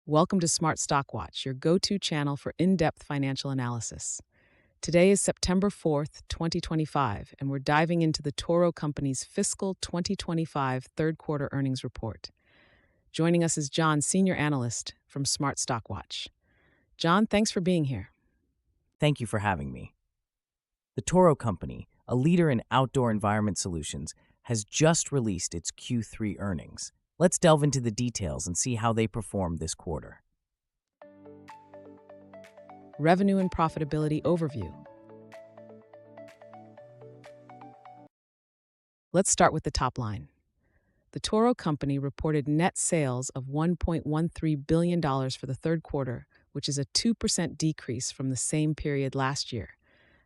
Welcome to Smart Stock Watch, your go-to channel for in-depth financial analysis. Today is September 4th, 2025, and we're diving into the Toro Company's fiscal 2025 third quarter earnings report. Joining us is John, senior analyst from Smart Stock Watch. John, thanks for being here. Thank you for having me. The Toro Company, a leader in outdoor environment solutions, has just released its Q3 earnings. Let's delve into the details and see how they performed this quarter. Revenue and profitability overview. Let's start with the top line. The Toro Company reported net sales of $1.13 billion for the third quarter, which is a 2% decrease from the same period last year.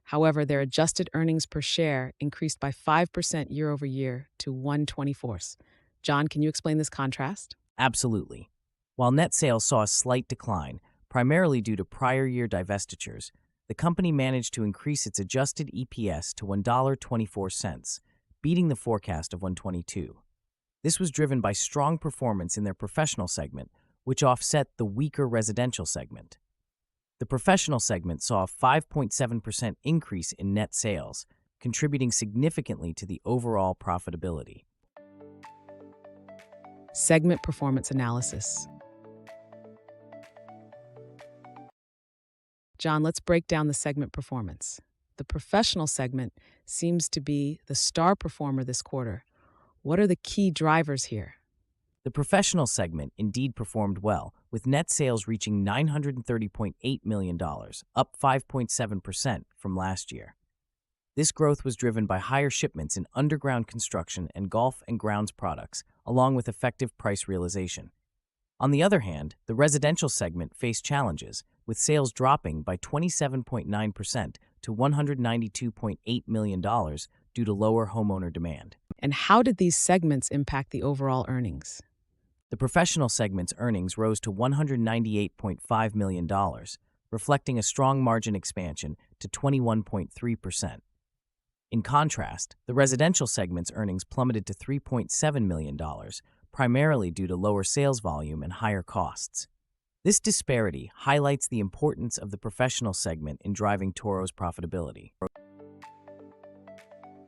However, their adjusted earnings per share increased by 5% year over year to $1.24. John, can you explain this contrast? Absolutely. While net sales saw a slight decline, primarily due to prior year divestitures, the company managed to increase its adjusted EPS to $1.24, beating the forecast of $1.22. This was driven by strong performance in their professional segment, which offset the weaker residential segment. The professional segment saw a 5.7% increase in net sales, contributing significantly to the overall profitability. Segment performance analysis. John, let's break down the segment performance. The professional segment seems to be the star performer this quarter. What are the key drivers here? The professional segment indeed performed well, with net sales reaching $930.8 million, up 5.7% from last year. This growth was driven by higher shipments in underground construction and golf and grounds products, along with effective price realization. On the other hand, the residential segment faced challenges, with sales dropping by 27.9% to $192.8 million due to lower homeowner demand. And how did these segments impact the overall earnings? The professional segment's earnings rose to $198.5 million, reflecting a strong margin expansion to 21.3%. In contrast, the residential segment's earnings plummeted to $3.7 million, primarily due to lower sales volume and higher costs. This disparity highlights the importance of the professional segment in driving Toro's profitability.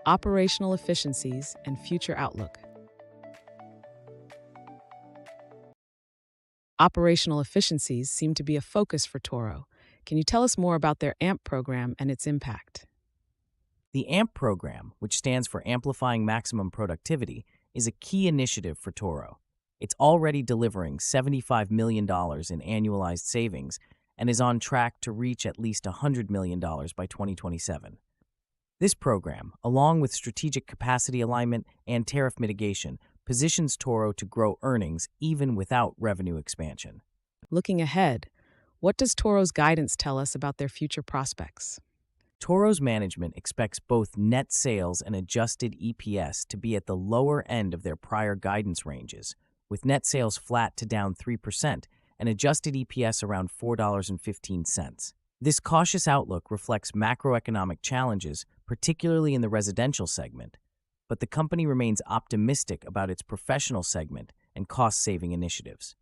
Operational efficiencies and future outlook. Operational efficiencies seem to be a focus for Toro. Can you tell us more about their AMP program and its impact? The AMP program, which stands for Amplifying Maximum Productivity, is a key initiative for Toro. It's already delivering $75 million in annualized savings and is on track to reach at least $100 million by 2027. This program, along with strategic capacity alignment and tariff mitigation, positions Toro to grow earnings even without revenue expansion. Looking ahead, what does Toro's guidance tell us about their future prospects? Toro's management expects both net sales and adjusted EPS to be at the lower end of their prior guidance ranges, with net sales flat to down 3% and adjusted EPS around $4.15. This cautious outlook reflects macroeconomic challenges, particularly in the residential segment, but the company remains optimistic about its professional segment and cost-saving initiatives.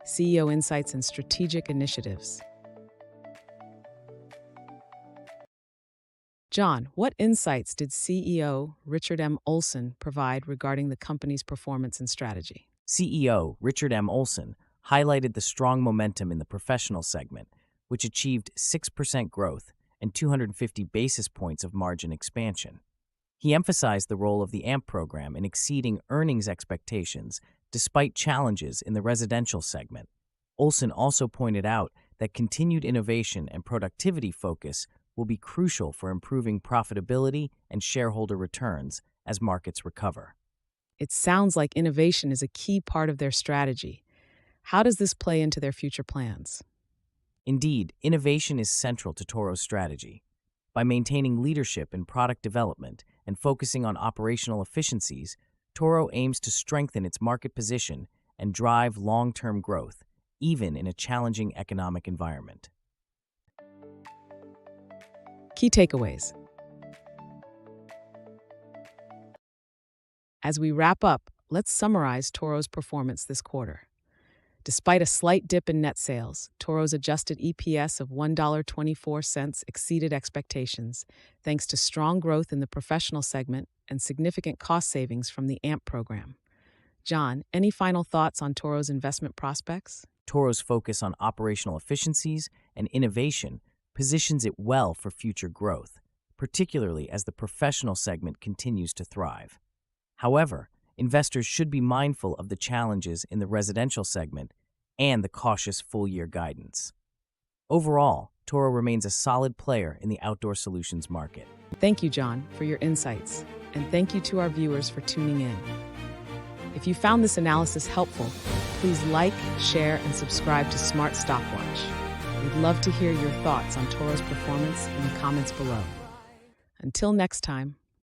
CEO insights and strategic initiatives. John, what insights did CEO Richard M. Olson provide regarding the company's performance and strategy? CEO Richard M. Olson highlighted the strong momentum in the professional segment, which achieved 6% growth and 250 basis points of margin expansion. He emphasized the role of the AMP program in exceeding earnings expectations despite challenges in the residential segment. Olson also pointed out that continued innovation and productivity focus will be crucial for improving profitability and shareholder returns as markets recover. It sounds like innovation is a key part of their strategy. How does this play into their future plans? Indeed, innovation is central to Toro's strategy. By maintaining leadership in product development and focusing on operational efficiencies, Toro aims to strengthen its market position and drive long-term growth, even in a challenging economic environment. Key takeaways. As we wrap up, let's summarize Toro's performance this quarter. Despite a slight dip in net sales, Toro's adjusted EPS of $1.24 exceeded expectations, thanks to strong growth in the professional segment and significant cost savings from the AMP program. John, any final thoughts on Toro's investment prospects? Toro's focus on operational efficiencies and innovation positions it well for future growth, particularly as the professional segment continues to thrive. However, investors should be mindful of the challenges in the residential segment and the cautious full-year guidance. Overall, Toro remains a solid player in the outdoor solutions market. Thank you, John, for your insights, and thank you to our viewers for tuning in. If you found this analysis helpful, please like, share, and subscribe to Smart Stockwatch. We'd love to hear your thoughts on Toro's performance in the comments below. Until next time.